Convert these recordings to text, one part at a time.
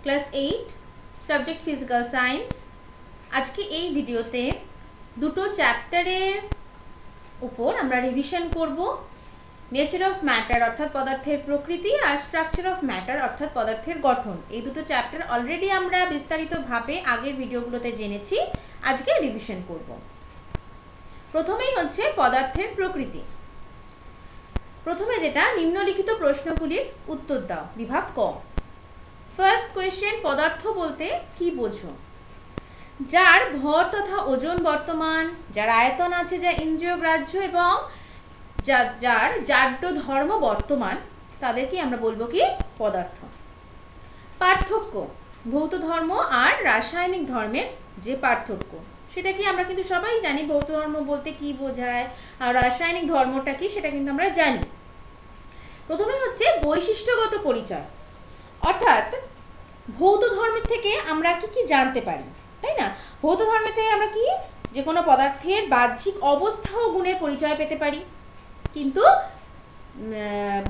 Class 8 subject physical science. আজকে এই ভিডিওতে দুটো চ্যাপ্টারের উপর আমরা রিভিশন করব। নেচার অফ ম্যাটার অর্থাৎ পদার্থের প্রকৃতি আর স্ট্রাকচার অফ ম্যাটার অর্থাৎ পদার্থের গঠন। এই দুটো চ্যাপ্টার অলরেডি আমরা বিস্তারিতভাবে আগের ভিডিওগুলোতে জেনেছি, আজকে রিভিশন করব। প্রথমেই হচ্ছে পদার্থের প্রকৃতি। প্রথমে যেটা নিম্নলিখিত প্রশ্নগুলির উত্তর দাও, বিভাগ ক। ফার্স্ট কোয়েশ্চেন, পদার্থ বলতে কি বোঝো? যার ভর তথা ওজন বর্তমান, যার আয়তন আছে, যা ইন্দ্রিয় গ্রাহ্য এবং যার জাড্য ধর্ম বর্তমান, তাদেরকে আমরা বলবো কি পদার্থ। পার্থক্য, ভৌত ধর্ম আর রাসায়নিক ধর্মের যে পার্থক্য সেটা কি আমরা কিন্তু সবাই জানি। ভৌত ধর্ম বলতে কি বোঝায় আর রাসায়নিক ধর্মটা কি সেটা কিন্তু আমরা জানি। প্রথমে হচ্ছে বৈশিষ্ট্যগত পরিচয়, অর্থাৎ ভৌত ধর্মের থেকে আমরা কি কি জানতে পারি, তাই না? ভৌত ধর্মের থেকে আমরা কি যে কোনো পদার্থের বাহ্যিক অবস্থা ও গুণের পরিচয় পেতে পারি, কিন্তু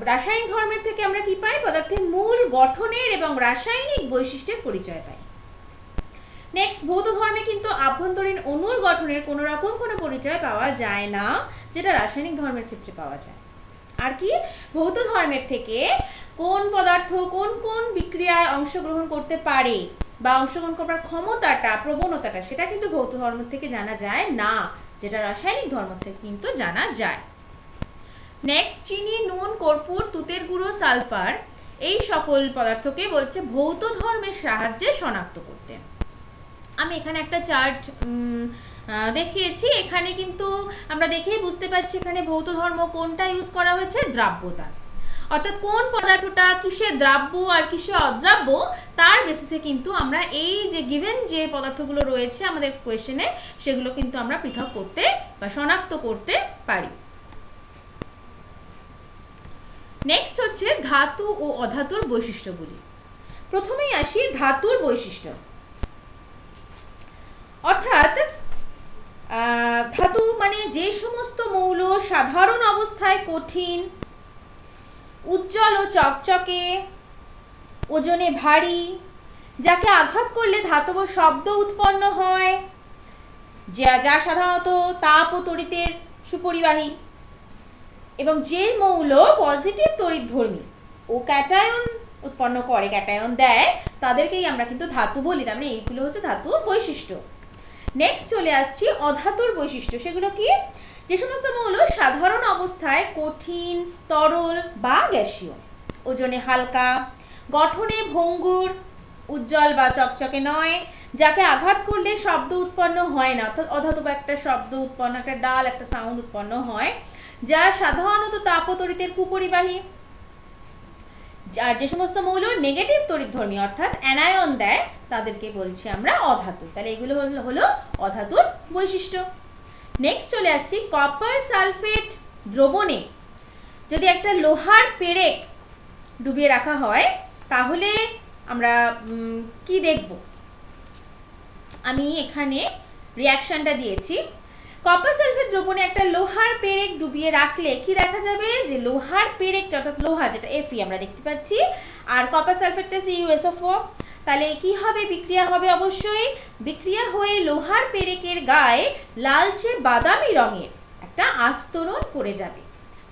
রাসায়নিক ধর্মের থেকে আমরা কি পাই? পদার্থের মূল গঠনের এবং রাসায়নিক বৈশিষ্ট্যের পরিচয় পাই। নেক্সট, ভৌত ধর্মে কিন্তু আভ্যন্তরীণ অণুর গঠনের কোনো রকম কোনো পরিচয় পাওয়া যায় না, যেটা রাসায়নিক ধর্মের ক্ষেত্রে পাওয়া যায়। আর কি, ভৌত ধর্মের থেকে কোন পদার্থ কোন কোন বিক্রিয়ায় অংশগ্রহণ করতে পারে বা অংশগ্রহণ করার ক্ষমতাটা, প্রবণতাটা, সেটা কিন্তু ভৌত ধর্ম থেকে জানা যায় না, যেটা রাসায়নিক ধর্ম থেকে কিন্তু জানা যায়। নেক্সট, চিনি, নুন, কর্পূর, তুতের গুঁড়ো, সালফার, এই সকল পদার্থকে বলছে ভৌত ধর্মের সাহায্যে শনাক্ত করতে। আমি এখানে একটা চার্ট দেখিয়েছি, এখানে কিন্তু আমরা দেখেই বুঝতে পারছি এখানে ভৌত ধর্ম কোনটা ইউজ করা হয়েছে, দ্রাব্যতা। অর্থাৎ কোন পদার্থটা কিসে দ্রাব্য আর কিসে অদ্রাব্য তার বেসিসে কিন্তু আমরা এই যে গিভেন যে পদার্থগুলো রয়েছে আমাদের কোয়েশ্চেনে, সেগুলো কিন্তু আমরা পৃথক করতে বা শনাক্ত করতে পারি। নেক্সট হচ্ছে ধাতু ও অধাতুর বৈশিষ্ট্যগুলি। প্রথমেই আসি ধাতুর বৈশিষ্ট্য, অর্থাৎ ধাতু মানে যে সমস্ত মৌল সাধারণ অবস্থায় কঠিন, উজ্জ্বল ও চকচকে, ওজনে ভারী, যাকে আঘাত করলে ধাতব শব্দ উৎপন্ন হয়, যা সাধারণত তাপ ও তড়িতের সুপরিবাহী, এবং যে মৌল পজিটিভ তড়িৎধর্মী ও ক্যাটায়ন উৎপন্ন করে, ক্যাটায়ন দেয়, তাদেরকেই আমরা কিন্তু ধাতু বলি। তার মানে এইগুলো হচ্ছে ধাতুর বৈশিষ্ট্য। নেক্সট চলে আসছি অধাতুর বৈশিষ্ট্য। সেগুলো কি? যে সমস্ত মৌল সাধারণ অবস্থায় কঠিন, তরল বা গ্যাসীয়, ওজনে হালকা, গঠনে ভঙ্গুর, উজ্জ্বল বা চকচকে নয়, যাকে আঘাত করলে শব্দ উৎপন্ন হয় না, অর্থাৎ অধাতব একটা শব্দ উৎপন্ন, একটা ডাল, একটা সাউন্ড উৎপন্ন হয়, যা সাধারণত তাপ ও তড়িতের কুপরিবাহী। আর যে সমস্ত মৌল নেগেটিভ তড়িৎধর্মী অর্থাৎ অ্যানায়ন দেয়, তাদেরকে বলছি আমরা অধাতু। তাহলে এগুলো হলো অধাতুর বৈশিষ্ট্য। নেক্সট চলে আসছি কপার সালফেট দ্রবণে যদি একটা লোহার পেরেক ডুবিয়ে রাখা হয়, তাহলে আমরা কি দেখব? আমি এখানে রিয়াকশনটা দিয়েছি। কপার সালফেট দ্রবণে একটা লোহার পেরেক ডুবিয়ে রাখলে কি দেখা যাবে? যে লোহার পেরেকটা, অর্থাৎ লোহা যেটা Fe আমরা দেখতে পাচ্ছি, আর কপার সালফেটটা CuSO4, তাহলে কি হবে? বিক্রিয়া হবে অবশ্যই। বিক্রিয়া হয়ে লোহার পেরেকের গায়ে লালচে বাদামি রঙের একটা আস্তরণ পড়ে যাবে।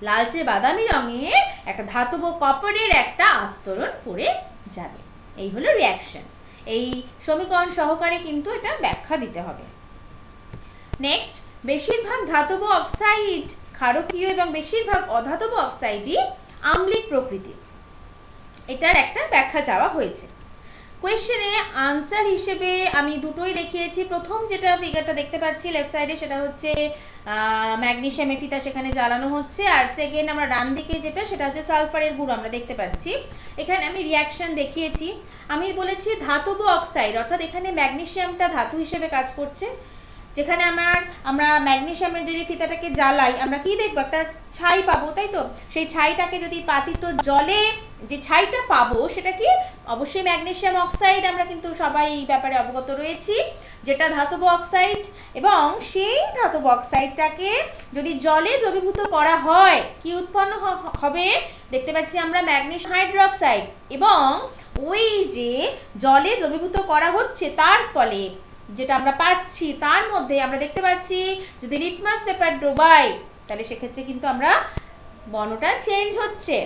লালচে বাদামি রঙের একটা ধাতব কপারের একটা আস্তরণ পড়ে যাবে। এই হলো রিয়াকশন। এই সমীকরণ সহকারে কিন্তু এটা ব্যাখ্যা দিতে হবে। নেক্সট, বেশিরভাগ ধাতব অক্সাইড ক্ষারকীয় এবং বেশিরভাগ অধাতব অক্সাইডই আম্লিক প্রকৃতির। এটার একটা ব্যাখ্যা চাওয়া হয়েছে। কোয়েশ্চেনে আনসার হিসেবে আমি দুটোই দেখিয়েছি। প্রথম যেটা ফিগারটা দেখতে পাচ্ছি লেফট সাইডে, সেটা হচ্ছে ম্যাগনেসিয়ামের ফিতা সেখানে জ্বালানো হচ্ছে, আর সেকেন্ড আমরা ডান দিকে যেটা, সেটা হচ্ছে সালফারের গুঁড়ো আমরা দেখতে পাচ্ছি। এখানে আমি রিয়াকশন দেখিয়েছি। আমি বলেছি ধাতব অক্সাইড, অর্থাৎ এখানে ম্যাগনেসিয়ামটা ধাতু হিসেবে কাজ করছে। যেখানে আমরা ম্যাগনেসিয়ামের যদি ফিতাটাকে জ্বালাই, আমরা কি দেখবো? একটা ছাই পাবো, তাই তো? সেই ছাইটাকে যদি পাতিত জলে যে ছাইটা পাবো, সেটা কি? অবশ্যই ম্যাগনেসিয়াম অক্সাইড। আমরা কিন্তু সবাই এই ব্যাপারে অবগত রয়েছি, যেটা ধাতব অক্সাইড। এবং সেই ধাতব অক্সাইডটাকে যদি জলে দ্রবীভূত করা হয়, কি উৎপন্ন হবে? দেখতে পাচ্ছি আমরা ম্যাগনেসিয়াম হাইড্রোক্সাইড এবং ওই যে জলে দ্রবীভূত করা হচ্ছে তার ফলে যেটা আমরা পাচ্ছি তার মধ্যে আমরা দেখতে পাচ্ছি যদি লিটমাস পেপার ডোবাই তাহলে সেক্ষেত্রে কিন্তু আমরা বর্ণটা চেঞ্জ হচ্ছে।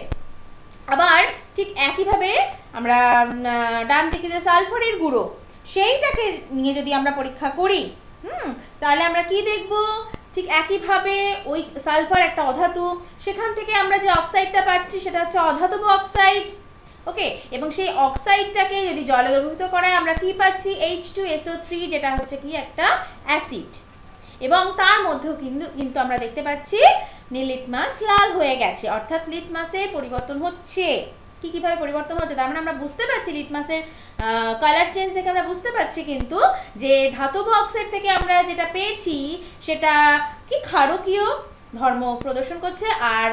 আবার ঠিক একইভাবে আমরা ডান দিকে যে সালফারের গুঁড়ো সেইটাকে নিয়ে যদি আমরা পরীক্ষা করি তাহলে আমরা কি দেখব, ঠিক একইভাবে ওই সালফার একটা অধাতু, সেখান থেকে আমরা যে অক্সাইডটা পাচ্ছি সেটা হচ্ছে অধাতব অক্সাইড। ওকে, এবং সেই অক্সাইডটাকে যদি জলে দ্রবীভূত করায় আমরা কি পাচ্ছি H2SO3, যেটা হচ্ছে কি একটা অ্যাসিড, এবং তার মধ্যেও কিন্তু আমরা দেখতে পাচ্ছি লিটমাস লাল হয়ে গেছে, অর্থাৎ লিটমাসের পরিবর্তন হচ্ছে। কিভাবে পরিবর্তন হচ্ছে তার মানে আমরা বুঝতে পারছি লিটমাসের কালার চেঞ্জ থেকে আমরা বুঝতে পারছি কিন্তু যে ধাতব অক্সাইড থেকে আমরা যেটা পেয়েছি সেটা কি ক্ষারকীয় ধর্ম প্রদর্শন করছে, আর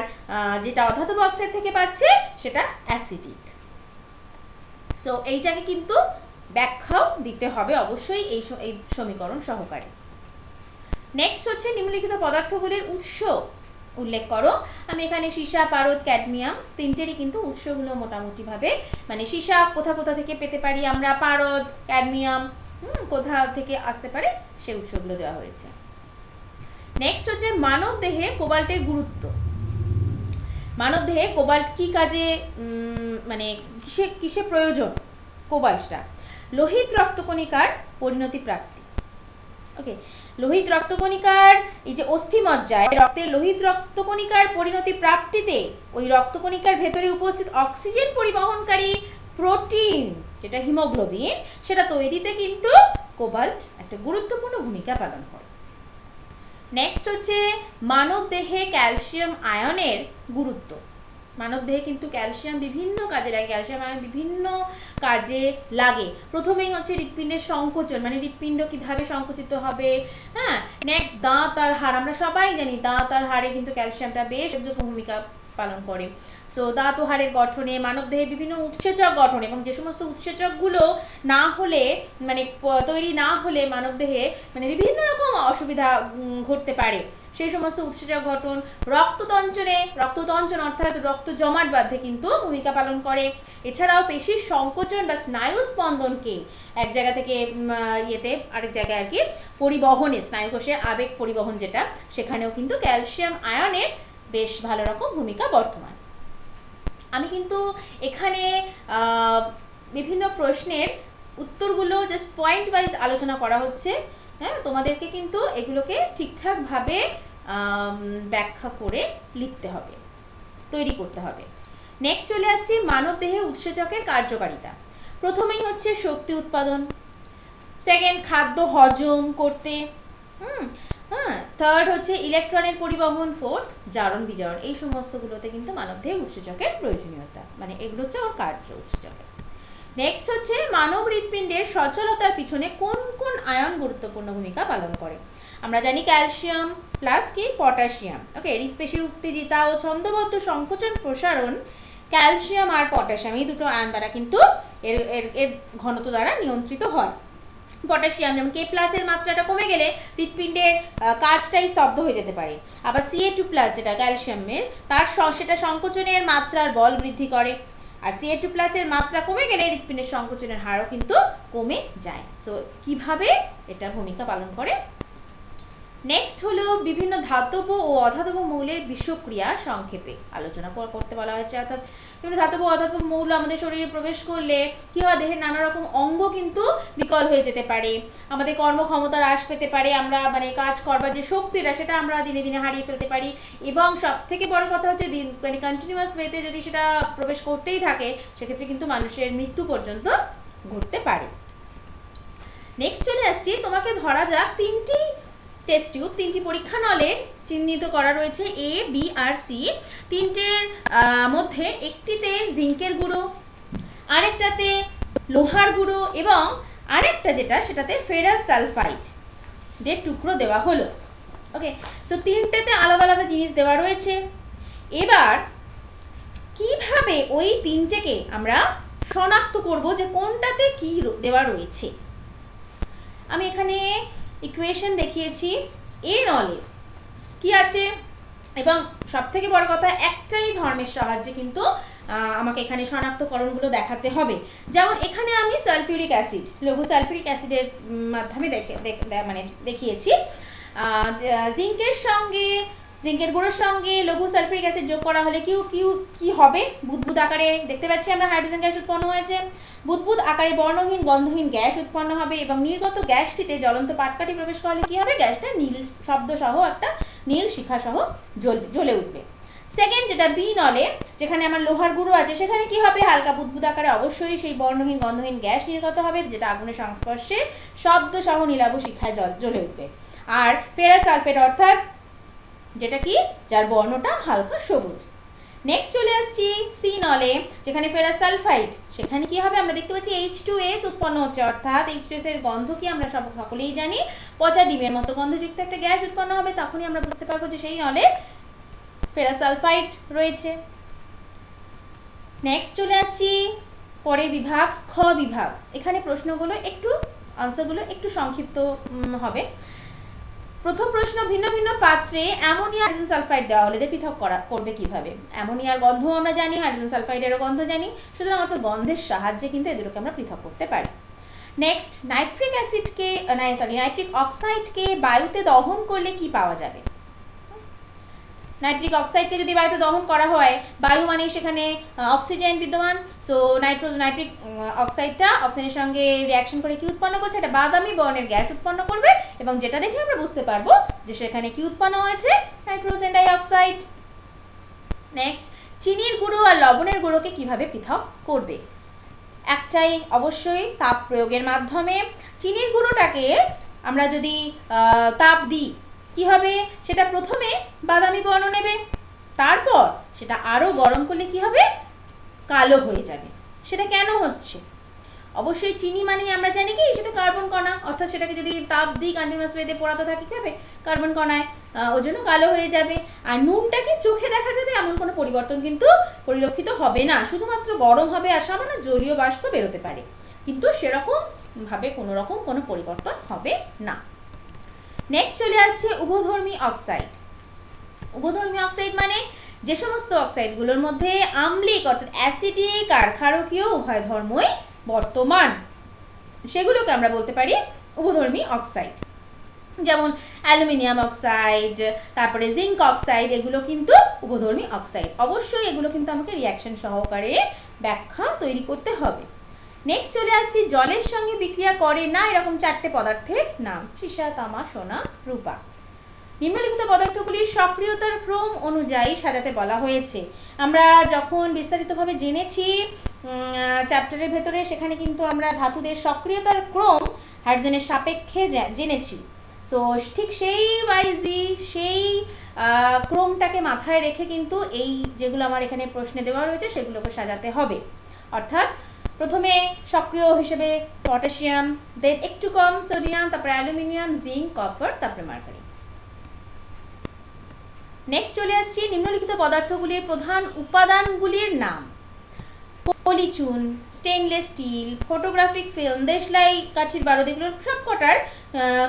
যেটা অধাতব অক্সাইড থেকে পাচ্ছে সেটা অ্যাসিডিক। সো এইটাকে কিন্তু ব্যাখ্যাও দিতে হবে অবশ্যই এই সমীকরণ সহকারে। নেক্সট হচ্ছে নিম্নলিখিত পদার্থগুলির উৎস উল্লেখ করো। আমি এখানে সীসা, পারদ, ক্যাডমিয়াম তিনটেরই কিন্তু উৎসগুলো মোটামুটিভাবে মানে সীসা কোথা কোথা থেকে পেতে পারি আমরা, পারদ, ক্যাডমিয়াম কোথা থেকে আসতে পারে সেই উৎসগুলো দেওয়া হয়েছে। নেক্সট হচ্ছে মানব দেহে কোবাল্টের গুরুত্ব। মানব দেহে কোবাল্ট কি কাজে মানে কিসে প্রয়োজন কোবাল্টটা? লোহিত রক্তকণিকার পরিণতি প্রাপ্তি। ওকে, লোহিত রক্তকণিকার এই যে অস্থিমজ্জায় রক্তের লোহিত রক্তকণিকার পরিণতি প্রাপ্তিতে ওই রক্তকণিকার ভেতরে উপস্থিত অক্সিজেন পরিবহনকারী প্রোটিন যেটা হিমোগ্লোবিন সেটা তৈরিতে কিন্তু কোবাল্ট একটা গুরুত্বপূর্ণ ভূমিকা পালন করে। নেক্সট হচ্ছে মানব দেহে ক্যালসিয়াম আয়নের গুরুত্ব। মানব দেহে কিন্তু ক্যালসিয়াম বিভিন্ন কাজে লাগে, ক্যালসিয়াম আয়ন বিভিন্ন কাজে লাগে। প্রথমেই হচ্ছে হৃৎপিণ্ডের সংকোচন, মানে হৃৎপিণ্ড কিভাবে সংকুচিত হবে। নেক্সট দাঁত আর হাড়, আমরা সবাই জানি দাঁত আর হাড়ে কিন্তু ক্যালসিয়ামটা বেশ ভূমিকা পালন করে। সো দাঁত ও হাড়ের গঠনে, মানব দেহে বিভিন্ন উৎসেচক গঠন, এবং যে সমস্ত উৎসেচকগুলো না হলে মানে তৈরি না হলে মানব দেহে মানে বিভিন্ন রকম অসুবিধা ঘটতে পারে, সেই সমস্ত উৎসেচক গঠন। রক্ততঞ্চন অর্থাৎ রক্ত জমাট বাঁধে কিন্তু ভূমিকা পালন করে। এছাড়াও পেশির সংকোচন বা স্নায়ু স্পন্দনকে এক জায়গা থেকে আরেক জায়গায় আর কি পরিবহনে, স্নায়ুকোষের আবেগ পরিবহন যেটা, সেখানেও কিন্তু ক্যালসিয়াম আয়নের বেশ ভালো রকম ভূমিকা বর্তমান। আমি কিন্তু এখানে বিভিন্ন প্রশ্নের উত্তরগুলো জাস্ট পয়েন্ট ওয়াইজ আলোচনা করা হচ্ছে। তোমাদেরকে কিন্তু এগুলোকে ঠিকঠাকভাবে ব্যাখ্যা করে লিখতে হবে, তৈরি করতে হবে। নেক্সট চলে আসছি মানব দেহে উৎসেচকের কার্যকারিতা। প্রথমেই হচ্ছে শক্তি উৎপাদন, সেকেন্ড খাদ্য হজম করতে, থার্ড হচ্ছে ইলেকট্রনের পরিবহন, ফোর্থ জারণ বিজারণ। এই সমস্তগুলোতে কিন্তু মানব দেহে উৎসেচকের প্রয়োজনীয়তা, মানে এগুলো হচ্ছে ওর কার্য উৎসেচকের। নেক্সট হচ্ছে মানব হৃৎপিণ্ডের সচলতার পিছনে কোন কোন আয়ন গুরুত্বপূর্ণ ভূমিকা পালন করে। আমরা জানি ক্যালসিয়াম প্লাস কি পটাশিয়াম। ওকে, হৃৎপেশির উত্তেজিতা ও ছন্দবদ্ধ সংকোচন প্রসারণ ক্যালসিয়াম আর পটাশিয়াম এই দুটো আয়ন দ্বারা কিন্তু এর ঘনত্ব দ্বারা নিয়ন্ত্রিত হয়। পটাশিয়াম যেমন K+ মাত্রাটা কমে গেলে হৃৎপিণ্ডের কাজটাই স্তব্ধ হয়ে যেতে পারে। আবার Ca2+ যেটা ক্যালসিয়ামের সেটা সংকোচনের মাত্রার বল বৃদ্ধি করে, আর Ca2+ এর মাত্রা কমে গেলে হৃৎপিণ্ডের সংকোচনের হারও কিন্তু কমে যায়। সো কিভাবে এটা ভূমিকা পালন করে। নেক্সট হলো বিভিন্ন ধাতব ও অধাতব মৌলের বিষক্রিয়া সংক্ষেপে আলোচনা করতে বলা হয়েছে। অর্থাৎ বিভিন্ন ধাতব ও অধাতব মৌল আমাদের শরীরে প্রবেশ করলে কি হয়, দেহের নানা রকম অঙ্গ কিন্তু বিকল হয়ে যেতে পারে, আমাদের কর্মক্ষমতা হ্রাস পেতে পারে, আমরা মানে কাজ করবার যে শক্তিটা সেটা আমরা দিনে দিনে হারিয়ে ফেলতে পারি, এবং সব থেকে বড় কথা হচ্ছে মানে কন্টিনিউয়াস ওয়েতে যদি সেটা প্রবেশ করতেই থাকে সেক্ষেত্রে কিন্তু মানুষের মৃত্যু পর্যন্ত ঘটতে পারে। নেক্সট চলে আসছি, তোমাকে ধরা যাক তিনটি টেস্ট টিউব, তিনটি পরীক্ষা নলে চিহ্নিত করা রয়েছে A, B আর C। তিনটের মধ্যে একটিতে জিঙ্কের গুঁড়ো, আরেকটাতে লোহার গুঁড়ো, এবং আরেকটা যেটা সেটাতে ফেরাস সালফাইড দের টুকরো দেওয়া হলো। ওকে, সো তিনটেতে আলাদা আলাদা জিনিস দেওয়া রয়েছে। এবার কিভাবে ওই তিনটেকে আমরা শনাক্ত করব যে কোনটাতে কি দেওয়া রয়েছে। আমি এখানে ইকুয়েশন দেখিয়েছি এ নলে কি আছে, এবং সব থেকে বড় কথা একটাই ধর্মের সাহায্যে কিন্তু আমাকে এখানে শনাক্তকরণগুলো দেখাতে হবে। যেমন এখানে আমি সালফিউরিক অ্যাসিড, লঘু সালফিউরিক অ্যাসিডের মাধ্যমে মানে দেখিয়েছি। জিঙ্কের গুঁড়োর সঙ্গে লঘু সালফিউরিক অ্যাসিড যোগ করা হলে কি হবে? বুদবুদ আকারে দেখতে পাচ্ছি আমরা হাইড্রোজেন গ্যাস উৎপন্ন হয়েছে। বুদবুদ আকারে বর্ণহীন গন্ধহীন গ্যাস উৎপন্ন হবে এবং নির্গত গ্যাসটিতে জ্বলন্ত পাটকাঠি প্রবেশ করলে কি হবে? গ্যাসটা নীল শব্দ সহ একটা নীল শিখা সহ জ্বলে উঠবে। সেকেন্ড যেটা বি নলে, যেখানে আমার লোহার গুঁড়ো আছে, সেখানে কি হবে? হালকা বুদবুদ আকারে অবশ্যই সেই বর্ণহীন গন্ধহীন গ্যাস নির্গত হবে, যেটা আগুনের সংস্পর্শে শব্দ সহ নীলাভ শিখায় জ্বলে উঠবে। আর ফেরাস সালফেট অর্থাৎ যেটা কি, যার বর্ণটা হালকা সবুজ। নেক্সট চলে আসছি সি নলে, যেখানে ফেরাস সালফাইড, সেখানে কি হবে? আমরা দেখতে পাচ্ছি H2S উৎপন্ন হচ্ছে, অর্থাৎ H2S এর গন্ধ কি আমরা সকলেই জানি, পচা ডিমের মতো গন্ধযুক্ত একটা গ্যাস উৎপন্ন হবে। তখনই আমরা বুঝতে পারবো যে সেই নলে ফেরাস সালফাইড রয়েছে। নেক্সট চলে আসছি পরের বিভাগ, খ বিভাগ। এখানে প্রশ্নগুলো একটু, আনসারগুলো একটু সংক্ষিপ্ত হবে। প্রথম প্রশ্ন, ভিন্ন ভিন্ন পাত্রে অ্যামোনিয়া হাইড্রোজেন সালফাইড দেওয়া হলে এদের পৃথক করবে কিভাবে? অ্যামোনিয়ার গন্ধ আমরা জানি, হাইড্রোজেন সালফাইডেরও গন্ধ জানি, সুতরাং অর্থাৎ গন্ধের সাহায্যে কিন্তু এদেরকে আমরা পৃথক করতে পারি। নেক্সট, নাইট্রিক অক্সাইডকে বায়ুতে দহন করলে কি পাওয়া যাবে? নাইট্রিক অক্সাইডকে যদি বায়ুতে দহন করা হয়, বায়ু মানে সেখানে অক্সিজেন বিদ্যমান, সো নাইট্রিক অক্সাইডটা অক্সিজেনের সঙ্গে রিয়াকশন করে কি উৎপন্ন করছে? এটা বাদামি বর্ণের গ্যাস উৎপন্ন করবে, এবং যেটা দেখে আমরা বুঝতে পারবো যে সেখানে কি উৎপন্ন হয়েছে? Nitrogen die oxide. নেক্সট, চিনির গুঁড়ো আর লবণের গুঁড়োকে কিভাবে পৃথক করবে? একটাই, অবশ্যই তাপ প্রয়োগের মাধ্যমে। চিনির গুঁড়োটাকে আমরা যদি তাপ দিই, কি হবে? সেটা প্রথমে বাদামি বর্ণ নেবে, তারপর সেটা আরো গরম করলে কি হবে? কালো হয়ে যাবে। সেটা কেন হচ্ছে? অবশ্যই চিনি মানে আমরা জানি কি, সেটা কার্বন কণা, অর্থাৎ সেটাকে যদি তাপ দিই কন্টিনিউয়াস ওয়েতে পোড়াতে থাকে কি হবে? কার্বন কণায়, ওই জন্য কালো হয়ে যাবে। আর নুনটা কি চোখে দেখা যাবে এমন কোনো পরিবর্তন কিন্তু পরিলক্ষিত হবে না, শুধুমাত্র গরম হবে আর সামান্য জলীয় বাষ্প বেরোতে পারে, কিন্তু সেরকম ভাবে কোনো রকম কোনো পরিবর্তন হবে না। নেক্সট চলে আসছে উভধর্মী অক্সাইড। উভধর্মী অক্সাইড মানে যে সমস্ত অক্সাইডগুলোর মধ্যে আম্লিক অর্থাৎ অ্যাসিডিক আর ক্ষারকীয় উভয় ধর্মই বর্তমান, সেগুলোকে আমরা বলতে পারি উভধর্মী অক্সাইড। যেমন অ্যালুমিনিয়াম অক্সাইড, তারপরে জিঙ্ক অক্সাইড, এগুলো কিন্তু উভধর্মী অক্সাইড। অবশ্যই এগুলো কিন্তু আমাকে রিয়াকশন সহকারে ব্যাখ্যা তৈরি করতে হবে। নেক্সট চলে আসছি জলের সঙ্গে বিক্রিয়া করে না এরকম চারটে পদার্থের নাম: সীসা, তামা, সোনা, রূপা। নিম্নলিখিত পদার্থগুলির সক্রিয়তার ক্রম অনুযায়ী সাজাতে বলা হয়েছে। আমরা যখন বিস্তারিতভাবে জেনেছি চ্যাপ্টারের ভেতরে, সেখানে কিন্তু আমরা ধাতুদের সক্রিয়তার ক্রম হাইড্রোজেনের সাপেক্ষে জেনেছি। সো ঠিক সেই ওয়াইজই সেই ক্রমটাকে মাথায় রেখে কিন্তু এই যেগুলো আমার এখানে প্রশ্নে দেওয়া রয়েছে সেগুলোকে সাজাতে হবে। অর্থাৎ প্রথমে সক্রিয় হিসেবে পটাশিয়াম, দেন একটু কম সোডিয়াম, তারপরে অ্যালুমিনিয়াম, জিঙ্ক, কপার, তারপরে মার্কারি। নেক্সট চলে আসছি নিম্নলিখিত পদার্থগুলির প্রধান উপাদানগুলির নাম: পলিচুন, স্টেনলেস স্টিল, ফটোগ্রাফিক ফিল্ম, দেশলাই, কাঠির বারুদ, এগুলোর সবকটার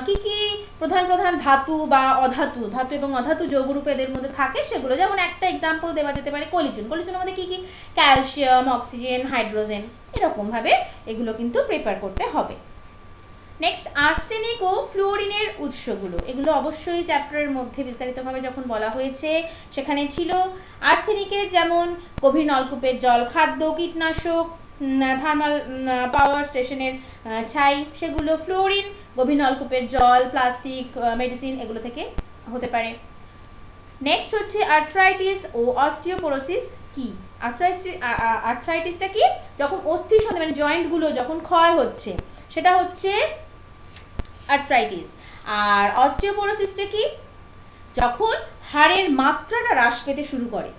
কি কি প্রধান প্রধান ধাতু বা অধাতু, ধাতু এবং অধাতু যৌগরূপ এদের মধ্যে থাকে সেগুলো। যেমন একটা এক্সাম্পল দেওয়া যেতে পারে কলিচুন। কলিচুনের মধ্যে কি কি? ক্যালসিয়াম, অক্সিজেন, হাইড্রোজেন, এরকমভাবে এগুলো কিন্তু প্রিপেয়ার করতে হবে। নেক্সট, আর্সেনিক ও ফ্লুওরিনের উৎসগুলো, এগুলো অবশ্যই চ্যাপ্টারের মধ্যে বিস্তারিতভাবে যখন বলা হয়েছে সেখানে ছিল। আর্সেনিকের যেমন গভীর নলকূপের জল, খাদ্য, কীটনাশক, থার্মাল পাওয়ার স্টেশনের ছাই, সেগুলো। ফ্লুওরিন গভীর নলকূপের জল, প্লাস্টিক, মেডিসিন, এগুলো থেকে হতে পারে। নেক্সট হচ্ছে আর্থ্রাইটিস ও অস্টিওপোরোসিস কি? আর্থ্রাইটিসটা কি? যখন অস্থির সন্ধি মানে জয়েন্টগুলো যখন ক্ষয় হচ্ছে, সেটা হচ্ছে আর্থ্রাইটিস। আর অস্টিওপোরোসিসটা কি? যখন হাড়ের মাত্রাটা হ্রাস পেতে শুরু করে।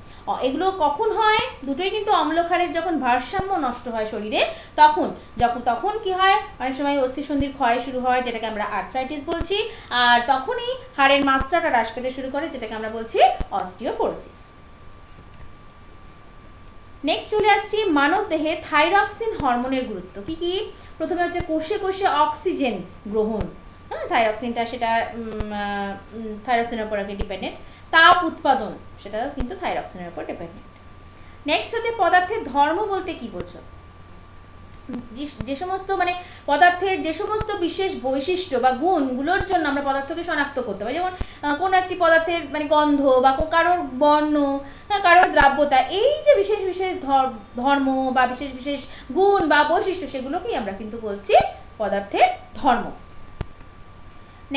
এগুলো কখন হয়? দুটোই কিন্তু অম্লক্ষারের যখন ভারসাম্য নষ্ট হয় শরীরে, তখন কি হয়? অনেক সময় অস্থিসন্ধির ক্ষয় শুরু হয়, যেটাকে আমরা আর্থ্রাইটিস বলছি। আর তখনই হাড়ের মাত্রাটা হ্রাস পেতে শুরু করে, যেটাকে আমরা বলছি অস্টিওপোরোসিস। নেক্সট চলে আসছি মানব দেহে থাইরক্সিন হরমোনের গুরুত্ব কি কি? প্রথমে হচ্ছে কোষে কোষে অক্সিজেন গ্রহণ, হ্যাঁ, থাইরক্সিনটা সেটা থাইরক্সিনের উপর ডিপেন্ডেন্ট। তাপ উৎপাদন, সেটা কিন্তু থাইরক্সিনের উপর ডিপেন্ডেন্ট। নেক্সট হচ্ছে পদার্থের ধর্ম বলতে কি বোঝো? যে সমস্ত মানে পদার্থের যে সমস্ত বিশেষ বৈশিষ্ট্য বা গুণগুলোর জন্য আমরা পদার্থকে শনাক্ত করতে পারি, যেমন কোনো একটি পদার্থের মানে গন্ধ বা কারোর বর্ণ, কারোর দ্রাব্যতা, এই যে বিশেষ বিশেষ ধর্ম বা বিশেষ বিশেষ গুণ বা বৈশিষ্ট্য, সেগুলোকেই আমরা কিন্তু বলছি পদার্থের ধর্ম।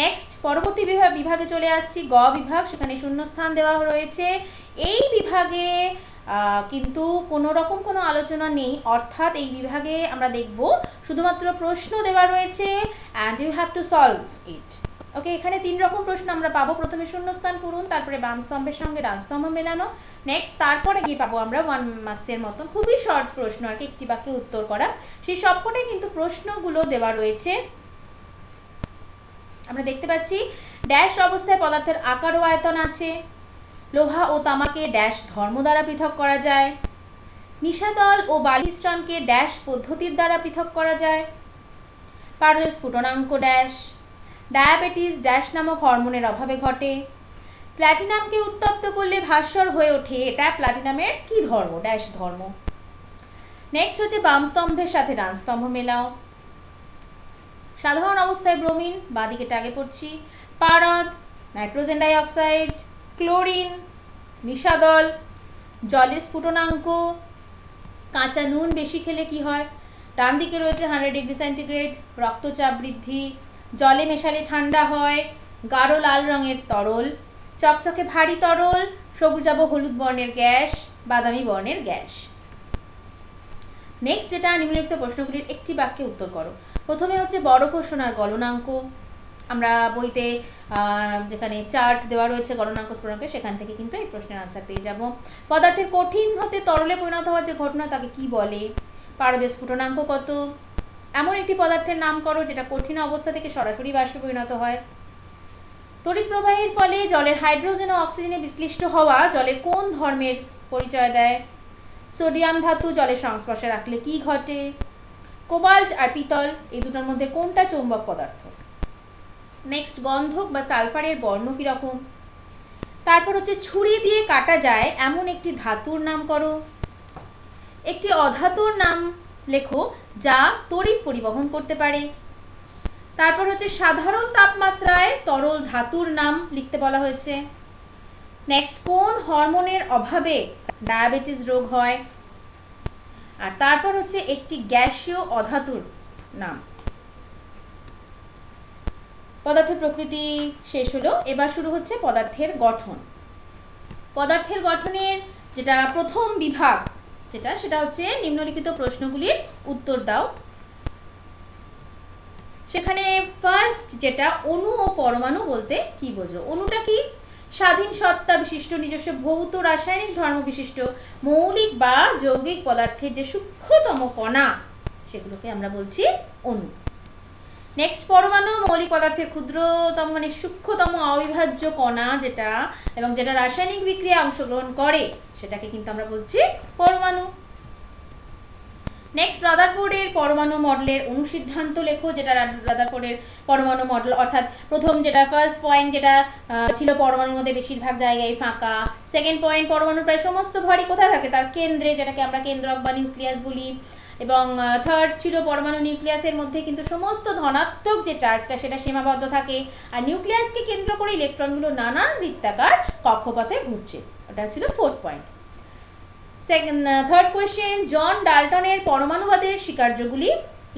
নেক্সট পরবর্তী বিভাগে চলে আসছি, গ বিভাগ। সেখানে শূন্যস্থান দেওয়া রয়েছে। এই বিভাগে কিন্তু কোনো রকম কোনো আলোচনা নেই, অর্থাৎ এই বিভাগে আমরা দেখব শুধুমাত্র প্রশ্ন দেওয়া রয়েছে and you have to solve it. Okay, এখানে 3 রকম প্রশ্ন আমরা পাবো। প্রথমে শূন্যস্থান পূরণ, তারপরে বাম স্তম্ভের সঙ্গে ডান স্তম্ভ মেলানো, নেক্সট তারপরে গিয়ে পাবো আমরা 1 মার্কসের মতন খুবই শর্ট প্রশ্ন আর কি, একটি বাক্যে উত্তর করা। সেই সবকটাই কিন্তু প্রশ্নগুলো দেওয়া রয়েছে। আমরা দেখতে পাচ্ছি ড্যাশ অবস্থায় পদার্থের আকার ও আয়তন আছে, লোহা ও তামাকে ড্যাশ ধর্ম দ্বারা পৃথক করা যায়, নিশাতল ও বালিস্টনকে ড্যাশ পদ্ধতির দ্বারা পৃথক করা যায়, পারদের স্ফুটনাঙ্ক ড্যাশ, ডায়াবেটিস ড্যাশ নামক হরমোনের অভাবে ঘটে, প্ল্যাটিনামকে উত্তপ্ত করলে ভাস্বর হয়ে ওঠে, এটা প্ল্যাটিনামের কি ধর্ম, ড্যাশ ধর্ম। নেক্সট হচ্ছে বাম স্তম্ভের সাথে ডান স্তম্ভ মেলাও। সাধারণ অবস্থায় ব্রোমিন, বাঁদিকে আগে পড়ছি, পারদ, নাইট্রোজেন ডাইঅক্সাইড, ক্লোরিন, নিশাদল, জলের স্ফুটনাঙ্ক, কাঁচা নুন বেশি খেলে কি হয়, ডান দিকে রয়েছে 100 ডিগ্রি সেন্টিগ্রেড, রক্তচাপ বৃদ্ধি, জলে মেশালে ঠান্ডা হয়, গাঢ় লাল রঙের তরল, চকচকে ভারী তরল, সবুজাভ হলুদ বর্ণের গ্যাস, বাদামি বর্ণের গ্যাস। নেক্সট যেটা নিম্নলিখিত প্রশ্নগুলির একটি বাক্যে উত্তর করো। প্রথমে হচ্ছে বরফ ও সোনার গলনাঙ্ক। আমরা বইতে যেখানে চার্ট দেওয়া রয়েছে গলনাঙ্ক স্ফুটনাঙ্কের, সেখান থেকে কিন্তু এই প্রশ্নের আনসার পেয়ে যাব। পদার্থের কঠিন হতে তরলে পরিণত হওয়ার যে ঘটনা তাকে কি বলে, পারদের স্ফুটনাঙ্ক কত, এমন একটি পদার্থের নাম করো যেটা কঠিন অবস্থা থেকে সরাসরি বাষ্পে পরিণত হয়। তড়িৎ প্রবাহের ফলে জলের হাইড্রোজেন ও অক্সিজেনে বিশ্লিষ্ট হওয়া জলের কোন ধর্মের পরিচয় দেয়, সোডিয়াম ধাতু জলের সংস্পর্শে রাখলে কি ঘটে, কোবাল্ট আর পিতল এই দুটোর মধ্যে কোনটা চৌম্বক পদার্থ। নেক্সট গন্ধক বা সালফারের বর্ণ কীরকম। তারপর হচ্ছে ছুরি দিয়ে কাটা যায় এমন একটি ধাতুর নাম করো। একটি অধাতুর নাম লেখো যা তড়িৎ পরিবহন করতে পারে। তারপর হচ্ছে সাধারণ তাপমাত্রায় তরল ধাতুর নাম লিখতে বলা হয়েছে। নেক্সট কোন হরমোনের অভাবে ডায়াবেটিস রোগ হয়। আর তারপর হচ্ছে একটি গ্যাসীয় অধাতুর নাম। পদার্থের প্রকৃতি শেষ হলো, এবার শুরু হচ্ছে পদার্থের গঠন। পদার্থের গঠনের যেটা প্রথম বিভাগ সেটা হচ্ছে নিম্নলিখিত প্রশ্নগুলির উত্তর দাও। সেখানে ফার্স্ট যেটা অণু ও পরমাণু বলতে কি বোঝো। অণুটা কি, স্বাধীন সত্তা বিশিষ্ট নিজস্ব ভৌত রাসায়নিক ধর্ম বিশিষ্ট মৌলিক বা যৌগিক পদার্থের যে সূক্ষ্মতম কণা, সেগুলোকে আমরা বলছি অণু। নেক্সট পরমাণু, মৌলিক পদার্থের ক্ষুদ্রতম মানে সূক্ষ্মতম অবিভাজ্য কণা যেটা, এবং যেটা রাসায়নিক বিক্রিয়া অংশগ্রহণ করে, সেটাকে কিন্তু আমরা বলছি পরমাণু। নেক্সট রাদারফোর্ডের পরমাণু মডেলের অনুসিদ্ধান্ত লেখো, যেটা রাদারফোর্ডের পরমাণু মডেল, অর্থাৎ প্রথম যেটা ফার্স্ট পয়েন্ট যেটা ছিল পরমাণুর মধ্যে বেশিরভাগ জায়গায় ফাঁকা। সেকেন্ড পয়েন্ট, পরমাণুর প্রায় সমস্ত ভরই কোথায় থাকে, তার কেন্দ্রে, যেটাকে আমরা কেন্দ্রক বা নিউক্লিয়াস বলি। এবং থার্ড ছিল পরমাণু নিউক্লিয়াসের মধ্যে কিন্তু সমস্ত ধনাত্মক যে চার্জটা সেটা সীমাবদ্ধ থাকে, আর নিউক্লিয়াসকে কেন্দ্র করে ইলেকট্রনগুলো নানান বৃত্তাকার কক্ষপথে ঘুরছে, ওটা ছিল ফোর্থ পয়েন্ট। থার্ড কোয়েশ্চেন, জন ডাল্টনের পরমাণুবাদের স্বীকার্যগুলি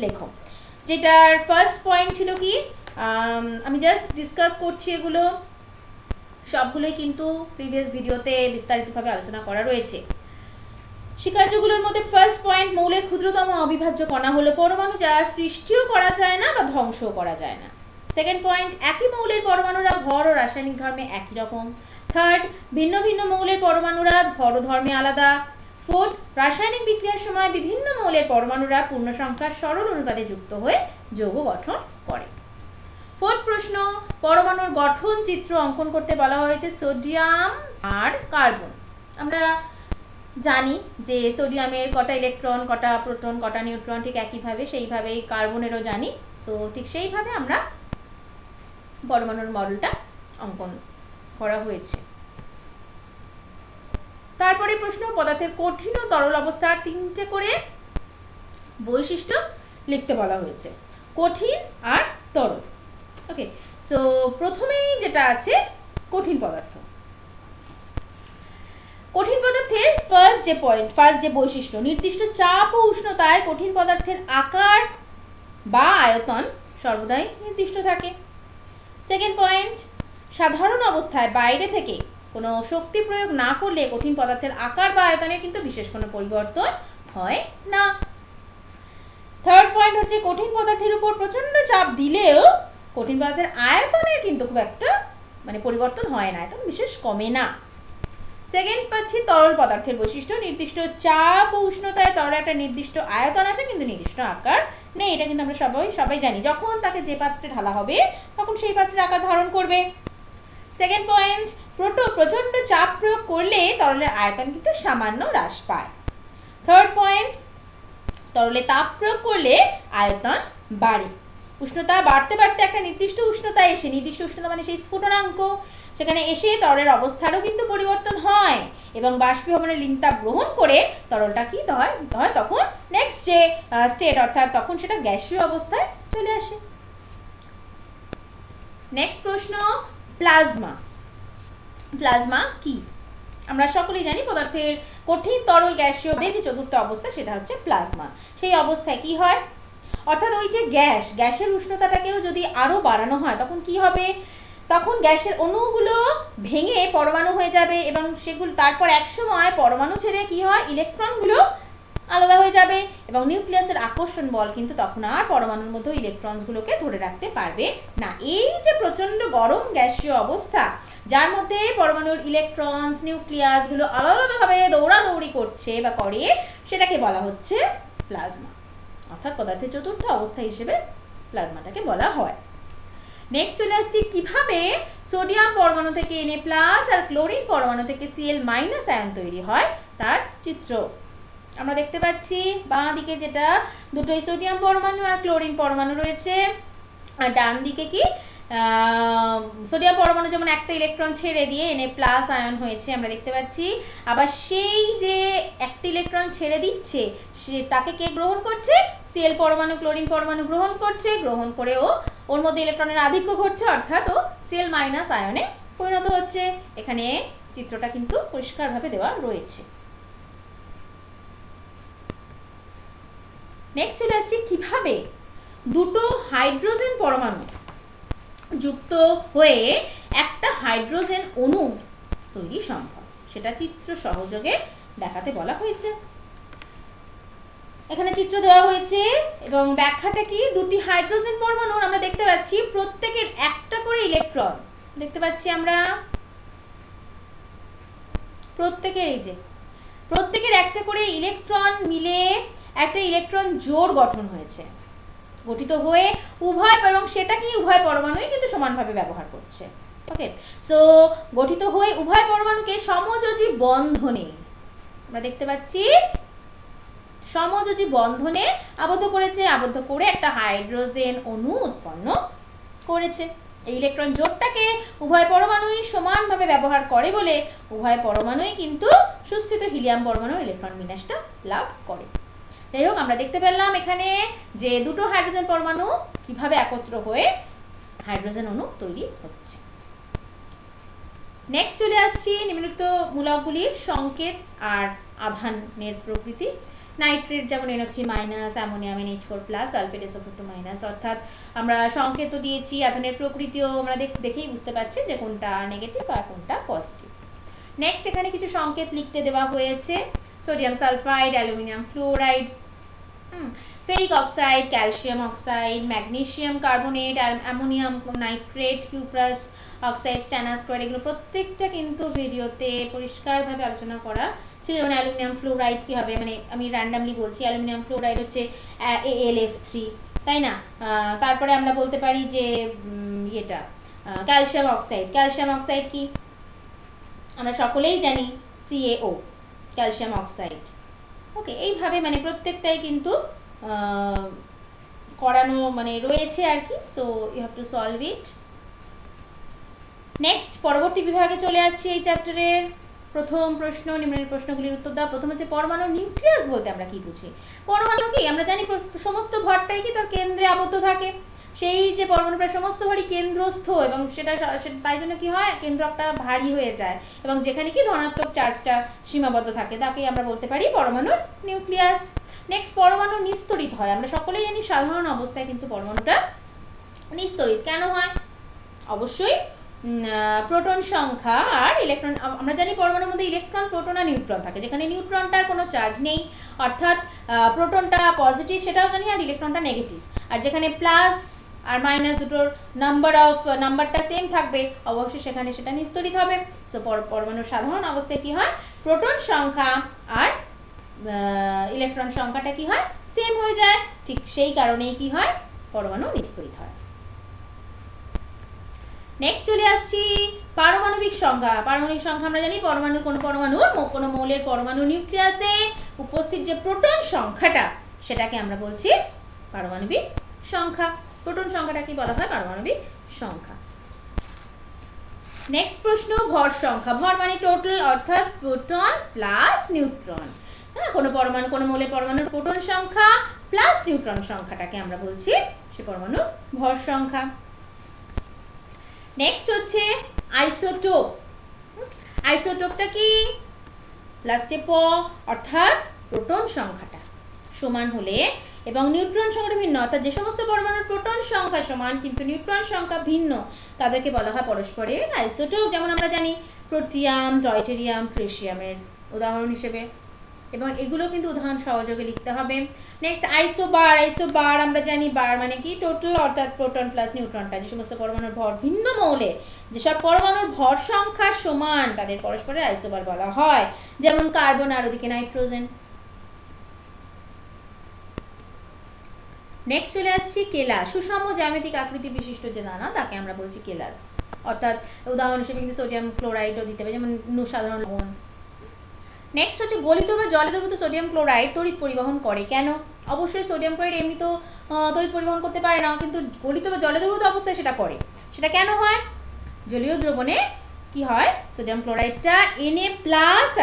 লেখো। যেটার ফার্স্ট পয়েন্ট ছিল কি, আমি জাস্ট ডিসকাস করছি, এগুলো সবগুলোই কিন্তু প্রিভিয়াস ভিডিওতে বিস্তারিতভাবে আলোচনা করা রয়েছে। স্বীকার্যগুলোর মধ্যে ফার্স্ট পয়েন্ট, মৌলের ক্ষুদ্রতম অবিভাজ্য কণা হলো পরমাণু, যা সৃষ্টিও করা যায় না বা ধ্বংসও করা যায় না। সেকেন্ড পয়েন্ট, একই মৌলের পরমাণুরা ভর ও রাসায়নিক ধর্মে একই রকম। থার্ড, ভিন্ন ভিন্ন মৌলের পরমাণুরা ভর ও ধর্মে আলাদা। ফোর্থ, রাসায়নিক বিক্রিয়ার সময় বিভিন্ন মৌলের পরমাণুরা পূর্ণ সংখ্যার সরল অনুপাতে যুক্ত হয়ে যৌগ গঠন করে। ফোর্থ প্রশ্ন, পরমাণুর গঠন চিত্র অঙ্কন করতে বলা হয়েছে সোডিয়াম আর কার্বন। আমরা জানি যে সোডিয়ামের কটা ইলেকট্রন, কটা প্রোটন, কটা নিউট্রন, ঠিক একইভাবে সেইভাবেই কার্বনেরও জানি। সো ঠিক সেইভাবে আমরা পরমাণুর মডেলটা অঙ্কন করা হয়েছে। তারপরে প্রশ্ন, পদার্থের কঠিন ও তরল অবস্থার 3টে করে বৈশিষ্ট্য লিখতে বলা হয়েছে, কঠিন আর তরল। ওকে, সো প্রথমেই যেটা আছে কঠিন পদার্থ। কঠিন পদার্থের ফার্স্ট যে বৈশিষ্ট্য, নির্দিষ্ট চাপ ও উষ্ণতায় কঠিন পদার্থের আকার বা আয়তন সর্বদাই নির্দিষ্ট থাকে। সেকেন্ড পয়েন্ট, সাধারণ অবস্থায় বাইরে থেকে কোনো শক্তি প্রয়োগ না করলে কঠিন পদার্থের আকার বা আয়তনে কিন্তু বিশেষ কোনো পরিবর্তন হয় না। থার্ড পয়েন্ট হচ্ছে, কঠিন পদার্থের উপর প্রচণ্ড চাপ দিলেও কঠিন পদার্থের আয়তনের কিন্তু খুব একটা মানে পরিবর্তন হয় না, আয়তন বিশেষ কমে না। সেকেন্ড পাচ্ছি তরল পদার্থের বৈশিষ্ট্য, নির্দিষ্ট চাপ ও উষ্ণতায় তরলের একটা নির্দিষ্ট আয়তন আছে কিন্তু নির্দিষ্ট আকার নেই। এটা কিন্তু আমরা সবাই জানি, যখন তাকে যে পাত্রে ঢালা হবে তখন সেই পাত্রের আকার ধারণ করবে। সেকেন্ড পয়েন্ট, প্রচণ্ড চাপ প্রয়োগ করলে তরলের আয়তন কিন্তু সামান্য হ্রাস পায়। থার্ড পয়েন্ট, তরলে তাপ প্রয়োগ করলে আয়তন বাড়ে। উষ্ণতা বাড়তে বাড়তে একটা নির্দিষ্ট উষ্ণতায় এসে, নির্দিষ্ট উষ্ণতা মানে সেই স্ফুটনাঙ্ক, সেখানে এসে তরলের অবস্থারও কিন্তু পরিবর্তন হয় এবং বাষ্পীভবনের লিনতাপ গ্রহণ করে তরলটা কি হয় তখন নেক্সট যে স্টেট, অর্থাৎ তখন সেটা গ্যাসীয় অবস্থায় চলে আসে। নেক্সট প্রশ্ন, প্লাজমা। প্লাজমা কি? আমরা সকলেই জানি পদার্থের কঠিন তরল গ্যাসীয় যে চতুর্থ অবস্থা সেটা হচ্ছে প্লাজমা। সেই অবস্থায় কি হয়, অর্থাৎ ওই যে গ্যাসের উষ্ণতাটাকেও যদি আরও বাড়ানো হয় তখন কি হবে, তখন গ্যাসের অণুগুলো ভেঙে পরমাণু হয়ে যাবে এবং সেগুলো তারপর একসময় পরমাণু ছেড়ে কি হয়, ইলেকট্রনগুলো আলাদা হয়ে যাবে এবং নিউক্লিয়াসের আকর্ষণ বল কিন্তু তখন আর পরমাণুর মধ্যে ইলেকট্রনসগুলোকে ধরে রাখতে পারবে না। এই যে প্রচণ্ড গরম গ্যাসীয় অবস্থা, যার মধ্যে পরমাণুর ইলেকট্রনস নিউক্লিয়াসগুলো আলাদাভাবে দৌড়াদৌড়ি করছে বা করে, সেটাকে বলা হচ্ছে প্লাজমা, অর্থাৎ পদার্থের চতুর্থ অবস্থা হিসেবে প্লাজমাটাকে বলা হয়। নেক্সট চলে আসছি কিভাবে সোডিয়াম পরমাণু থেকে Na+ আর ক্লোরিন পরমাণু থেকে Cl- আয়ন তৈরি হয় তার চিত্র। আমরা দেখতে পাচ্ছি বাঁ দিকে যেটা দুটোই সোডিয়াম পরমাণু আর ক্লোরিন পরমাণু রয়েছে, আর ডান দিকে কি সোডিয়াম পরমাণু যেমন একটা ইলেকট্রন ছেড়ে দিয়ে Na+ আয়ন হয়েছে আমরা দেখতে পাচ্ছি, আবার সেই যে একটা ইলেকট্রন ছেড়ে দিচ্ছে তাকে কে গ্রহণ করছে, Cl পরমাণু ক্লোরিন পরমাণু গ্রহণ করছে, গ্রহণ করেও ওর মধ্যে ইলেকট্রনের আধিক্য ঘটছে, অর্থাৎ ও Cl- আয়নে পরিণত হচ্ছে। এখানে চিত্রটা কিন্তু পরিষ্কারভাবে দেওয়া রয়েছে। নেক্সট চলে আসছি কিভাবে দুটো হাইড্রোজেন পরমাণু যুক্ত হয়ে একটা হাইড্রোজেন অণু তৈরি সম্ভব, সেটা চিত্র সহযোগে দেখাতে বলা হয়েছে। এখানে চিত্র দেওয়া হয়েছে এবং ব্যাখ্যাটা কি, দুটি হাইড্রোজেন পরমাণু আমরা দেখতে পাচ্ছি প্রত্যেকের একটা করে ইলেকট্রন দেখতে পাচ্ছি আমরা, প্রত্যেকের একটা করে ইলেকট্রন মিলে একটা ইলেকট্রন জোড় গঠিত হয়ে উভয়, এবং সেটা কি উভয় পরমাণুই কিন্তু সমানভাবে ব্যবহার করছে। ওকে, সো গঠিত হয়ে উভয় পরমাণুকে সমযোজী বন্ধনে আমরা দেখতে পাচ্ছি, সমযোজী বন্ধনে আবদ্ধ করে একটা হাইড্রোজেন অণু উৎপন্ন করেছে। এই ইলেকট্রন জোড়টাকে উভয় পরমাণুই সমানভাবে ব্যবহার করে বলে উভয় পরমাণুই কিন্তু সুস্থিত হিলিয়াম পরমাণুর ইলেকট্রন বিন্যাসটা লাভ করে। যাই হোক, আমরা দেখতে পেলাম এখানে যে দুটো হাইড্রোজেন পরমাণু কিভাবে একত্র হয়ে হাইড্রোজেন অণু তৈরি হচ্ছে। নেক্সট চলে আসছি নিম্নলিখিত মূলকগুলির সংকেত আর আধানের প্রকৃতি। নাইট্রেট যেমন NO3-, ammonium NH4+, sulphate SO4₂-, অর্থাৎ আমরা সংকেত দিয়েছি, আধানের প্রকৃতিও আমরা দেখেই বুঝতে পারছি যে কোনটা নেগেটিভ আর কোনটা পজিটিভ। নেক্সট এখানে কিছু সংকেত লিখতে দেওয়া হয়েছে, sodium sulphide, aluminium fluoride, ferric oxide, calcium oxide, magnesium carbonate, ammonium nitrate, cuprous oxide, stannous chloride, এগুলো প্রত্যেকটা কিন্তু ভিডিওতে পরিষ্কারভাবে আলোচনা করা ছিল। যেমন অ্যালুমিনিয়াম ফ্লোরাইড কী হবে, মানে আমি র্যান্ডামলি বলছি, অ্যালুমিনিয়াম ফ্লোরাইড হচ্ছে AlF3, তাই না? তারপরে আমরা বলতে পারি যে এটা ক্যালসিয়াম অক্সাইড কি আমরা সকলেই জানি, CaO, ক্যালসিয়াম অক্সাইড। ওকে, এইভাবে মানে প্রত্যেকটাই কিন্তু করানো মানে রয়েছে আর কি, so you have to solve it. Next পরবর্তী বিভাগে চলে আসছি এই চ্যাপ্টারের। প্রথম প্রশ্ন, নিম্নের প্রশ্নগুলির উত্তর দাও। প্রথম হচ্ছে পরমাণুর নিউক্লিয়াস বলতে আমরা কি বুঝি? পরমাণু কি আমরা জানি সমস্ত ভরটাই কি তার কেন্দ্রে আবদ্ধ থাকে। সেই যে পরমাণু প্রায় সমস্ত ভরই কেন্দ্রস্থ এবং সেটা তাই জন্য কি হয় কেন্দ্রকটা ভারী হয়ে যায় এবং যেখানে কি ধনাত্মক চার্জটা সীমাবদ্ধ থাকে তাকেই আমরা বলতে পারি পরমাণুর নিউক্লিয়াস। নেক্সট, পরমাণু নিস্তরিত হয়। আমরা সকলেই জানি সাধারণ অবস্থায় কিন্তু পরমাণুটা নিস্তরিত কেন হয়? অবশ্যই প্রোটন সংখ্যা আর ইলেকট্রন, আমরা জানি পরমাণুর মধ্যে ইলেকট্রন, প্রোটন আর নিউট্রন থাকে। যেখানে নিউট্রনটার কোনো চার্জ নেই অর্থাৎ প্রোটনটা পজিটিভ সেটাও জানি আর ইলেকট্রনটা নেগেটিভ, আর যেখানে প্লাস আর মাইনাস দুটোর নাম্বারটা সেম থাকবে অবশ্যই সেখানে সেটা নিস্তরিত হবে। সো পরমাণুর সাধারণ অবস্থায় কি হয় প্রোটন সংখ্যা আর ইলেকট্রন সংখ্যাটা কি হয় সেম হয়ে যায়, ঠিক সেই কারণেই কি হয় পরমাণু নিস্তরিত হয়। নেক্সট চলে আসছি পারমাণবিক সংখ্যা। পারমাণবিক সংখ্যা আমরা জানি কোনো মৌলের পরমাণু নিউক্লিয়াসে উপস্থিত যে প্রোটন সংখ্যাটা সেটাকে আমরা বলছি পারমাণবিক সংখ্যা। প্রোটন সংখ্যাটাকে বলা হয় পারমাণবিক সংখ্যা। নেক্সট প্রশ্ন, ভর সংখ্যা। ভর মানে টোটাল অর্থাৎ প্রোটন প্লাস নিউট্রন। হ্যাঁ, কোনো মৌলের পরমাণুর প্রোটন সংখ্যা প্লাস নিউট্রন সংখ্যাটাকে আমরা বলছি সে পরমাণুর ভর সংখ্যা। নেক্সট হচ্ছে আইসোটোপ। আইসোটোপটা কি? লাস্টে প অর্থাৎ প্রোটন সংখ্যাটা সমান হলে এবং নিউট্রন সংখ্যাটা ভিন্ন, অর্থাৎ যে সমস্ত পরমাণুর প্রোটন সংখ্যা সমান কিন্তু নিউট্রন সংখ্যা ভিন্ন তাদেরকে বলা হয় পরস্পরের আইসোটোপ। যেমন আমরা জানি প্রোটিয়াম, ডয়টেরিয়াম, ট্রিটিয়ামের উদাহরণ হিসেবে, এবং এগুলো কিন্তু উদাহরণ সহযোগে লিখতে হবে। Next isobar. আইসোবার আমরা জানি বার মানে কি টোটাল অর্থাৎ প্রোটন প্লাস নিউট্রনটা যে সমস্ত পরমাণুর ভর ভিন্ন মৌলের যেসব পরমাণুর ভর সংখ্যা সমান তাদের পরস্পরের আইসোবার বলা হয়, যেমন কার্বন আর ওদিকে নাইট্রোজেন। নেক্সট চলে আসছি কেলাস। সুষম জ্যামিতিক আকৃতি বিশিষ্ট যে দানা তাকে আমরা বলছি কেলাস, অর্থাৎ উদাহরণ হিসেবে কিন্তু সোডিয়াম ক্লোরাইডও দিতে হবে, যেমন সাধারণ লবণ। নেক্সট হচ্ছে গলিত বা জলে দ্রবীভূত সোডিয়াম ক্লোরাইড তড়িৎ পরিবহন করে কেন? অবশ্যই সোডিয়াম ক্লোরাইড এমনি তো তড়িৎ পরিবহন করতে পারে না, কিন্তু গলিত বা জলে দ্রবীভূত অবস্থায় সেটা করে। সেটা কেন হয়? জলীয় দ্রবণে কি হয় সোডিয়াম ক্লোরাইডটা Na+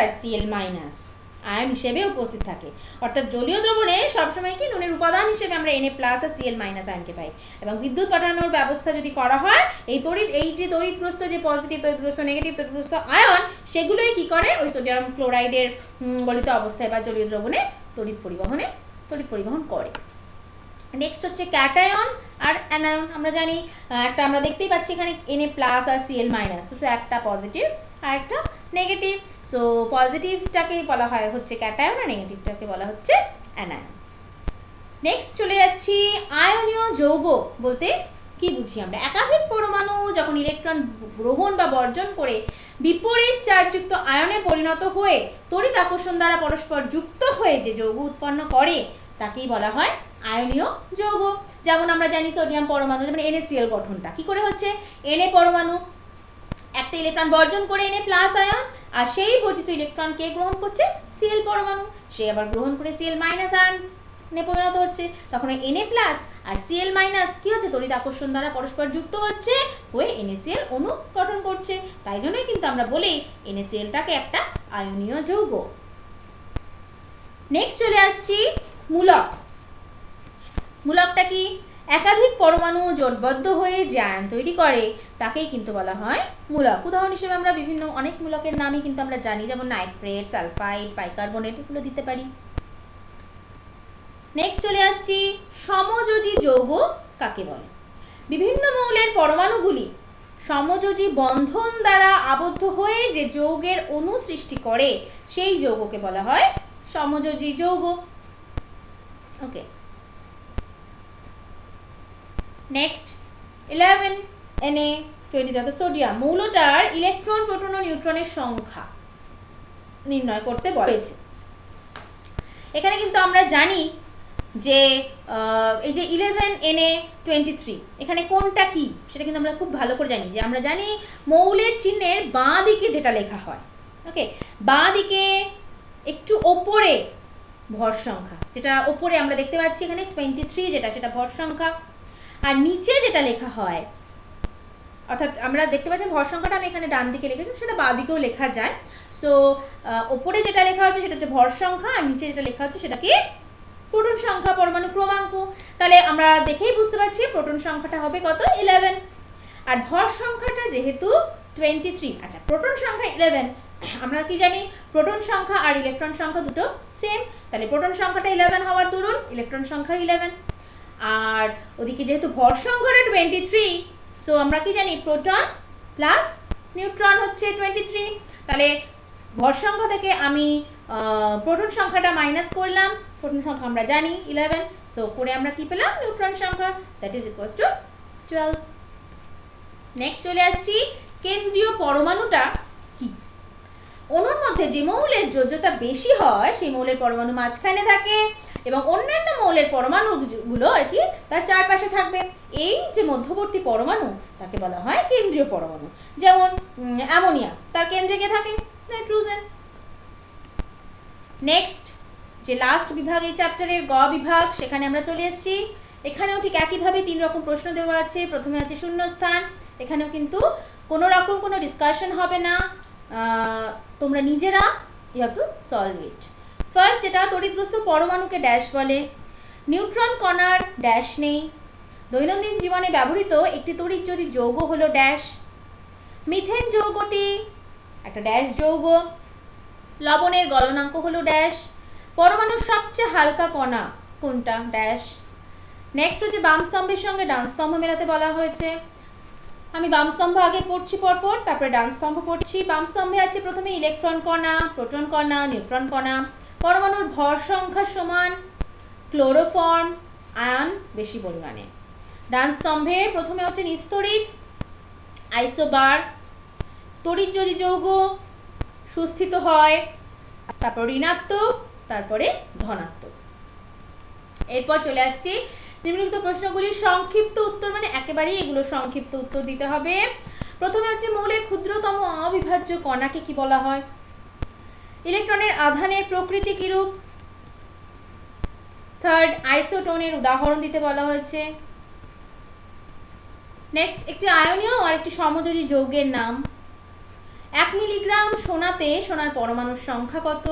আর Cl- আয়ন হিসেবে উপস্থিত থাকে, অর্থাৎ জলীয় দ্রবণে সবসময় কি নুনের উপাদান হিসেবে আমরা Na+ আর Cl- আয়নকে পাই। এবং বিদ্যুৎ পাঠানোর ব্যবস্থা যদি করা হয় এই যে তড়িৎগ্রস্ত যে পজিটিভ তড়িৎগ্রস্ত নেগেটিভ তড়িৎগ্রস্ত আয়ন সেগুলোই কি করে ওই সোডিয়াম ক্লোরাইডের গলিত অবস্থায় বা জলীয় দ্রবণে তড়িৎ পরিবহন করে। নেক্সট হচ্ছে ক্যাটায়ন আর অ্যানায়ন। আমরা জানি আমরা দেখতেই পাচ্ছি এখানে Na+ আর Cl-, শুধু একটা পজিটিভ আর একটা নেগেটিভ। সো পজিটিভটাকে বলা হয় হচ্ছে ক্যাটায়ন আর নেগেটিভটাকে বলা হচ্ছে অ্যানায়ন। নেক্সট চলে যাচ্ছি আয়নীয় যৌগ বলতে কি বুঝি আমরা? একাধিক পরমাণু যখন ইলেকট্রন গ্রহণ বা বর্জন করে বিপরীত চার্জযুক্ত আয়নে পরিণত হয়ে তড়িৎ আকর্ষণ দ্বারা পরস্পর যুক্ত হয়ে যে যৌগ উৎপন্ন করে তাকেই বলা হয় আয়নীয় যৌগ। যেমন আমরা জানি সোডিয়াম পরমাণু যেমন NaCl গঠনটা কি করে হচ্ছে? Na পরমাণু একটা ইলেকট্রন বর্জন করে Na+ আয়ন, আর সেই বর্জিত ইলেকট্রনকে গ্রহণ করছে Cl পরমাণু, সে আবার গ্রহণ করে Cl- আয়নে পরিণত হচ্ছে। তখন Na+ আর Cl- কি হচ্ছে? তড়িৎ আকর্ষণ দ্বারা পরস্পর যুক্ত হচ্ছে হয়ে NaCl অণু গঠন করছে। তাই জন্যই কিন্তু আমরা বলি NaClটাকে একটা আয়নীয় যৌগ। নেক্সট চলে আসছি মূলক। মূলকটা কি? একাধিক পরমাণু জোটবদ্ধ হয়ে যে আয়ন তৈরি করে তাকেই কিন্তু বলা হয় মূলক। উদাহরণ হিসেবে আমরা অনেক মূলকের নামই কিন্তু আমরা জানি, যেমন নাইট্রেট, সালফাইড, বাইকার্বনেট এগুলো দিতে পারি। নেক্সট চলে আসছি সমযোজী যৌগ কাকে বলে? বিভিন্ন মৌলের পরমাণুগুলি সমযোজী বন্ধন দ্বারা আবদ্ধ হয়ে যে যৌগের অণু সৃষ্টি করে সেই যৌগকে বলা হয় সমযোজী যৌগ। ওকে, নেক্সট 11 Na20 সোডিয়াম মৌলটার ইলেকট্রন, প্রোটন ও নিউট্রনের সংখ্যা নির্ণয় করতে বলেছে। এখানে কিন্তু আমরা জানি যে এই যে 11 Na23 এখানে কোনটা কি সেটা কিন্তু আমরা খুব ভালো করে জানি, যে আমরা জানি মৌলের চিহ্নের বাঁ দিকে যেটা লেখা হয়, ওকে, বাঁ দিকে একটু ওপরে ভর সংখ্যা, যেটা ওপরে আমরা দেখতে পাচ্ছি এখানে 23 যেটা সেটা ভর সংখ্যা, আর নিচে যেটা লেখা হয় অর্থাৎ আমরা দেখতে পাচ্ছি ভর সংখ্যাটা আমি এখানে ডান দিকে লিখেছি, সেটা বাঁ দিকেও লেখা যায়। সো ওপরে যেটা লেখা হচ্ছে সেটা হচ্ছে ভর সংখ্যা, আর নিচে যেটা লেখা হচ্ছে সেটা কি প্রোটন সংখ্যা, পরমাণু ক্রমাঙ্ক। তাহলে আমরা দেখেই বুঝতে পারছি প্রোটন সংখ্যাটা হবে কত 11, আর ভর সংখ্যাটা যেহেতু 23। আচ্ছা, প্রোটন সংখ্যা 11, আমরা কি জানি প্রোটন সংখ্যা আর ইলেকট্রন সংখ্যা দুটো সেম, তাহলে প্রোটন সংখ্যাটা 11 হওয়ার দরুন ইলেকট্রন সংখ্যা 11। আর ওদিকে যেহেতু ভর সংখ্যাটা 23, সো আমরা কি জানি প্রোটন প্লাস নিউট্রন হচ্ছে 23। তাহলে ভর সংখ্যা থেকে আমি প্রোটন সংখ্যাটা মাইনাস করলাম, প্রোটন সংখ্যা আমরা জানি 11, সো করে আমরা কি পেলাম নিউট্রন সংখ্যা, that is equals to 12। Next চলে আসছি কেন্দ্রীয় পরমাণুটা কি। অণুর মধ্যে যে মৌলের যোজ্যতা বেশি হয় সেই মৌলের পরমাণু মাঝখানে থাকে এবং অন্যান্য মৌলের পরমাণুগুলো আর কি তার চারপাশে থাকবে। এই যে মধ্যবর্তী পরমাণু তাকে বলা হয় কেন্দ্রীয় পরমাণু। যেমন অ্যামোনিয়া, তার কেন্দ্রে কে থাকে নাইট্রোজেন। নেক্সট যে লাস্ট বিভাগ এই চ্যাপ্টারের গ বিভাগ, সেখানে আমরা চলে এসেছি। এখানেও ঠিক একইভাবে 3 রকম প্রশ্ন দেওয়া আছে। প্রথমে আছে শূন্যস্থান, এখানেও কিন্তু কোনো রকম কোনো ডিসকাশন হবে না, তোমরা নিজেরা you have to solve it. First, যেটা তড়িৎগ্রস্ত পরমাণুকে ড্যাশ বলে। নিউট্রন কণার ড্যাশ নেই। দৈনন্দিন জীবনে ব্যবহৃত একটি তড়িৎযোজী যৌগ হলো ড্যাশ। মিথেন যৌগটি একটা ড্যাশ যৌগ। লবণের গলনাঙ্ক হলো ড্যাশ। পরমাণুর সবচেয়ে হালকা কণা কোনটা ড্যাশ। নেক্সট হচ্ছে বাম স্তম্ভের সঙ্গে ডান স্তম্ভ মেলাতে বলা হয়েছে। আমি বাম স্তম্ভ আগে পড়ছি পরপর, তারপরে ডান স্তম্ভ পড়ছি। বাম স্তম্ভে আছে প্রথমে ইলেকট্রন কণা, প্রোটন কণা, নিউট্রন কণা। পরমাণুর ভর সংখ্যা সমান, ক্লোরোফর্ম আয়ন বেশি পরিমাণে। ডান স্তম্ভে প্রথমে হচ্ছে নিস্তড়িত, আইসোবার। তড়িৎযোজী যৌগ সুস্থিত হয়, তারপর ঋণাত্মক, তারপরে ধনাত্মক। এরপর চলে আসছি নিম্নলিখিত প্রশ্নগুলির সংক্ষিপ্ত উত্তর, মানে একেবারেই এগুলো সংক্ষিপ্ত উত্তর দিতে হবে। প্রথমে হচ্ছে মৌলের ক্ষুদ্রতম অবিভাজ্য কণাকে কি বলা হয়। ইলেকট্রনের আধানের প্রকৃতি কিরূপ। থার্ড, আইসোটোনের উদাহরণ দিতে বলা হয়েছে। নেক্সট, একটি আয়নীয় আর একটি সমযোজী যৌগের নাম। 1 মিলিগ্রাম সোনাতে সোনার পরমাণুর সংখ্যা কত।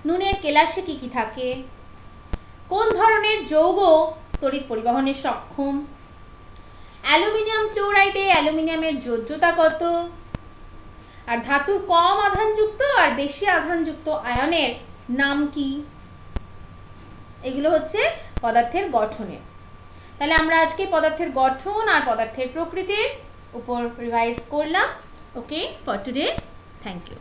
নুনের কেলাসে কি কি থাকে। কোন ধরনের যৌগ তড়িৎ পরিবহনে সক্ষম। অ্যালুমিনিয়াম ফ্লোরাইডে অ্যালুমিনিয়ামের যোজ্যতা কত। আর ধাতুর কম আধানযুক্ত আর বেশি আধানযুক্ত আয়নের নাম কি। এগুলো হচ্ছে পদার্থের গঠনের। তাহলে আমরা আজকে পদার্থের গঠন আর পদার্থের প্রকৃতির উপর রিভাইজ করলাম। ওকে, ফর টুডে, থ্যাংক ইউ।